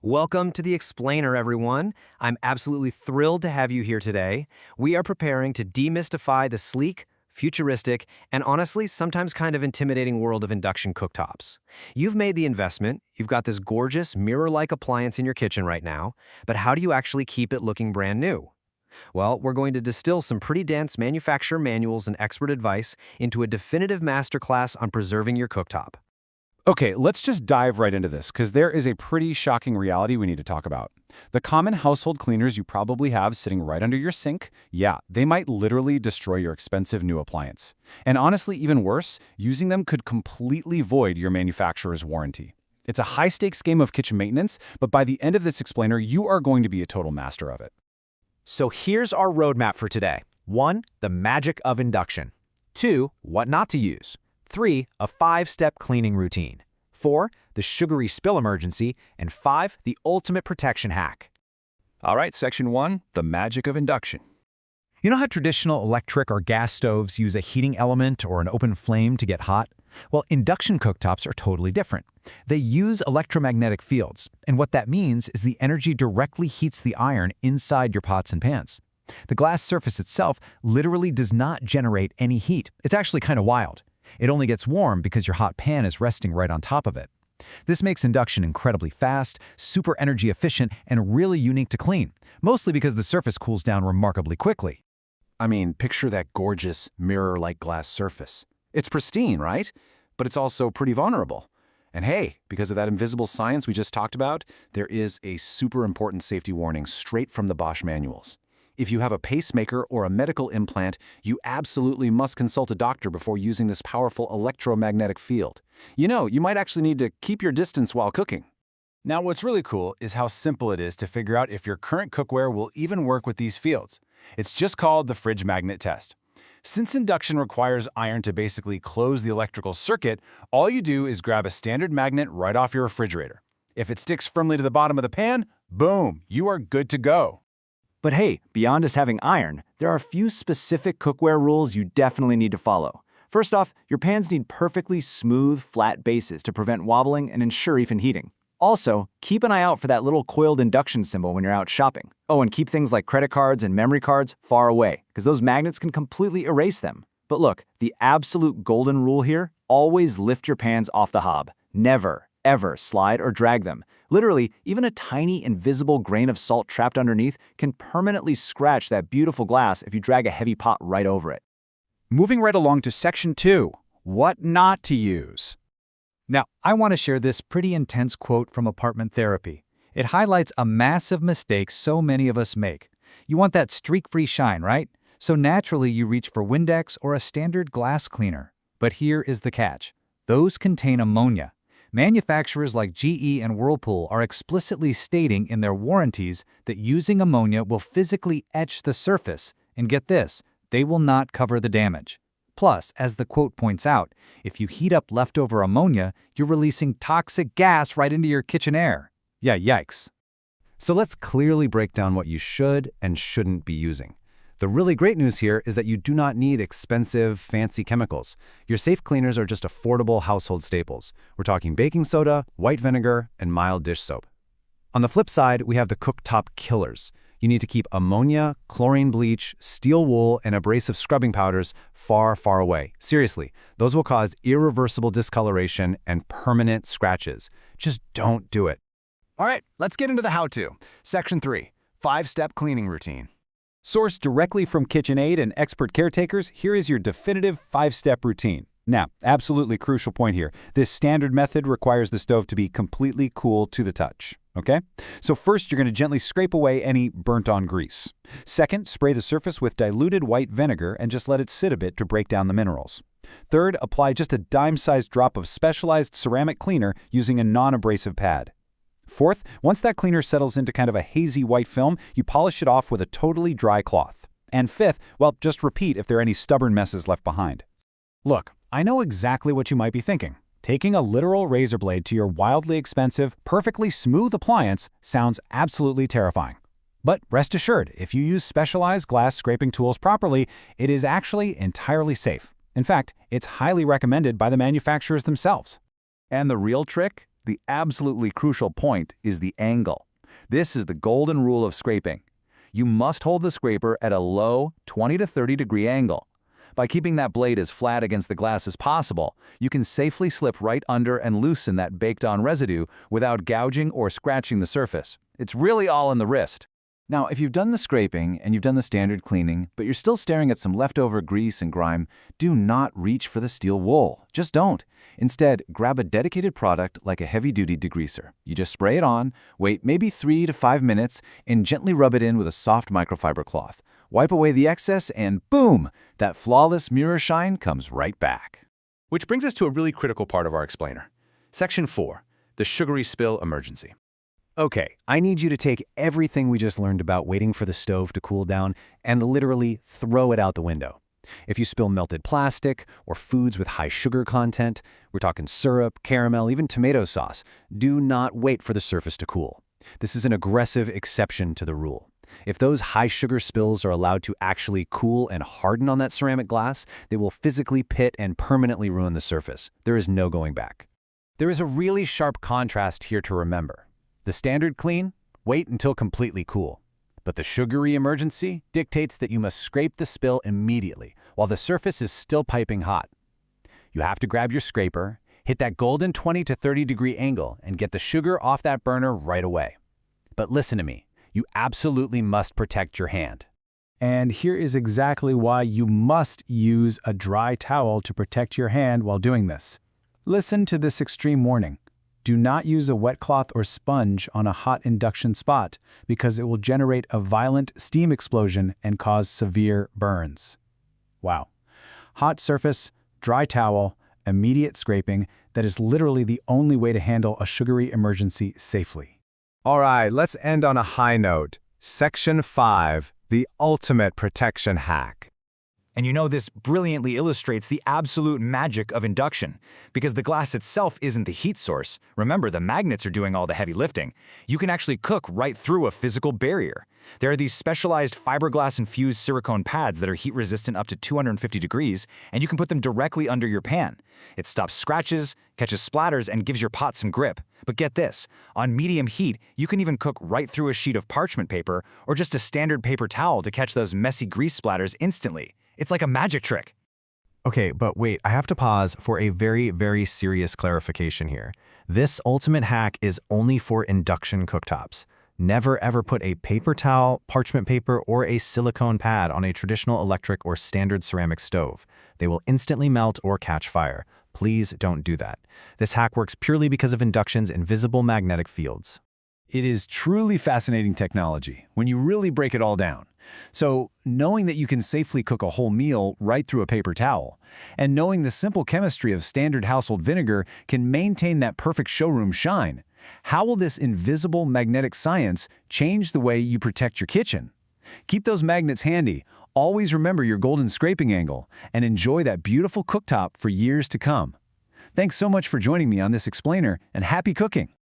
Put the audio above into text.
Welcome to the Explainer, everyone. I'm absolutely thrilled to have you here today. We are preparing to demystify the sleek, futuristic, and honestly, sometimes kind of intimidating world of induction cooktops. You've made the investment, you've got this gorgeous, mirror-like appliance in your kitchen right now, but how do you actually keep it looking brand new? Well, we're going to distill some pretty dense manufacturer manuals and expert advice into a definitive masterclass on preserving your cooktop. Okay, let's just dive right into this, because there is a pretty shocking reality we need to talk about. The common household cleaners you probably have sitting right under your sink, yeah, they might literally destroy your expensive new appliance. And honestly, even worse, using them could completely void your manufacturer's warranty. It's a high-stakes game of kitchen maintenance, but by the end of this explainer, you are going to be a total master of it. So here's our roadmap for today. 1. The magic of induction. 2. What not to use. 3. A 5-step cleaning routine. 4. The sugary spill emergency. And 5. The ultimate protection hack. All right, Section 1, the magic of induction. You know how traditional electric or gas stoves use a heating element or an open flame to get hot? Well, induction cooktops are totally different. They use electromagnetic fields, and what that means is the energy directly heats the iron inside your pots and pans. The glass surface itself literally does not generate any heat. It's actually kind of wild. It only gets warm because your hot pan is resting right on top of it. This makes induction incredibly fast, super energy efficient, and really unique to clean, mostly because the surface cools down remarkably quickly. I mean, picture that gorgeous mirror-like glass surface. It's pristine, right? But it's also pretty vulnerable. And hey, because of that invisible science we just talked about, there is a super important safety warning straight from the Bosch manuals. If you have a pacemaker or a medical implant, you absolutely must consult a doctor before using this powerful electromagnetic field. You know, you might actually need to keep your distance while cooking. Now, what's really cool is how simple it is to figure out if your current cookware will even work with these fields. It's just called the fridge magnet test. Since induction requires iron to basically close the electrical circuit, all you do is grab a standard magnet right off your refrigerator. If it sticks firmly to the bottom of the pan, boom, you are good to go. But hey, beyond just having iron, there are a few specific cookware rules you definitely need to follow. First off, your pans need perfectly smooth, flat bases to prevent wobbling and ensure even heating. Also, keep an eye out for that little coiled induction symbol when you're out shopping. Oh, and keep things like credit cards and memory cards far away, because those magnets can completely erase them. But look, the absolute golden rule here, always lift your pans off the hob. Never, ever slide or drag them. Literally, even a tiny invisible grain of salt trapped underneath can permanently scratch that beautiful glass if you drag a heavy pot right over it. Moving right along to Section 2, what not to use. Now, I want to share this pretty intense quote from Apartment Therapy. It highlights a massive mistake so many of us make. You want that streak-free shine, right? So naturally you reach for Windex or a standard glass cleaner. But here is the catch. Those contain ammonia. Manufacturers like GE and Whirlpool are explicitly stating in their warranties that using ammonia will physically etch the surface, and get this, they will not cover the damage. Plus, as the quote points out, if you heat up leftover ammonia, you're releasing toxic gas right into your kitchen air. Yeah, yikes. So let's clearly break down what you should and shouldn't be using. The really great news here is that you do not need expensive, fancy chemicals. Your safe cleaners are just affordable household staples. We're talking baking soda, white vinegar, and mild dish soap. On the flip side, we have the cooktop killers. You need to keep ammonia, chlorine bleach, steel wool, and abrasive scrubbing powders far, far away. Seriously, those will cause irreversible discoloration and permanent scratches. Just don't do it. All right, let's get into the how-to. Section 3, 5-step cleaning routine. Sourced directly from KitchenAid and expert caretakers, here is your definitive 5-step routine. Now, absolutely crucial point here. This standard method requires the stove to be completely cool to the touch. Okay? So first, you're going to gently scrape away any burnt-on grease. Second, spray the surface with diluted white vinegar and just let it sit a bit to break down the minerals. Third, apply just a dime-sized drop of specialized ceramic cleaner using a non-abrasive pad. Fourth, once that cleaner settles into kind of a hazy white film, you polish it off with a totally dry cloth. And fifth, well, just repeat if there are any stubborn messes left behind. Look, I know exactly what you might be thinking. Taking a literal razor blade to your wildly expensive, perfectly smooth appliance sounds absolutely terrifying. But rest assured, if you use specialized glass scraping tools properly, it is actually entirely safe. In fact, it's highly recommended by the manufacturers themselves. And the real trick? The absolutely crucial point is the angle. This is the golden rule of scraping. You must hold the scraper at a low 20 to 30 degree angle. By keeping that blade as flat against the glass as possible, you can safely slip right under and loosen that baked-on residue without gouging or scratching the surface. It's really all in the wrist. Now, if you've done the scraping and you've done the standard cleaning, but you're still staring at some leftover grease and grime, do not reach for the steel wool. Just don't. Instead, grab a dedicated product like a heavy-duty degreaser. You just spray it on, wait maybe 3 to 5 minutes, and gently rub it in with a soft microfiber cloth. Wipe away the excess and boom! That flawless mirror shine comes right back. Which brings us to a really critical part of our explainer. Section 4, the sugary spill emergency. Okay, I need you to take everything we just learned about waiting for the stove to cool down and literally throw it out the window. If you spill melted plastic or foods with high sugar content, we're talking syrup, caramel, even tomato sauce, do not wait for the surface to cool. This is an aggressive exception to the rule. If those high sugar spills are allowed to actually cool and harden on that ceramic glass, they will physically pit and permanently ruin the surface. There is no going back. There is a really sharp contrast here to remember. The standard clean, wait until completely cool. But the sugary emergency dictates that you must scrape the spill immediately while the surface is still piping hot. You have to grab your scraper, hit that golden 20 to 30 degree angle, and get the sugar off that burner right away. But listen to me, you absolutely must protect your hand. And here is exactly why you must use a dry towel to protect your hand while doing this. Listen to this extreme warning. Do not use a wet cloth or sponge on a hot induction spot because it will generate a violent steam explosion and cause severe burns. Wow. Hot surface, dry towel, immediate scraping, that is literally the only way to handle a sugary emergency safely. All right, let's end on a high note. Section 5, the ultimate protection hack. And you know, this brilliantly illustrates the absolute magic of induction. Because the glass itself isn't the heat source. Remember, the magnets are doing all the heavy lifting. You can actually cook right through a physical barrier. There are these specialized fiberglass-infused silicone pads that are heat-resistant up to 250 degrees, and you can put them directly under your pan. It stops scratches, catches splatters, and gives your pot some grip. But get this, on medium heat, you can even cook right through a sheet of parchment paper or just a standard paper towel to catch those messy grease splatters instantly. It's like a magic trick. Okay, but wait, I have to pause for a very, very serious clarification here. This ultimate hack is only for induction cooktops. Never ever put a paper towel, parchment paper, or a silicone pad on a traditional electric or standard ceramic stove. They will instantly melt or catch fire. Please don't do that. This hack works purely because of induction's invisible magnetic fields. It is truly fascinating technology when you really break it all down. So, knowing that you can safely cook a whole meal right through a paper towel, and knowing the simple chemistry of standard household vinegar can maintain that perfect showroom shine, how will this invisible magnetic science change the way you protect your kitchen? Keep those magnets handy, always remember your golden scraping angle, and enjoy that beautiful cooktop for years to come. Thanks so much for joining me on this explainer, and happy cooking!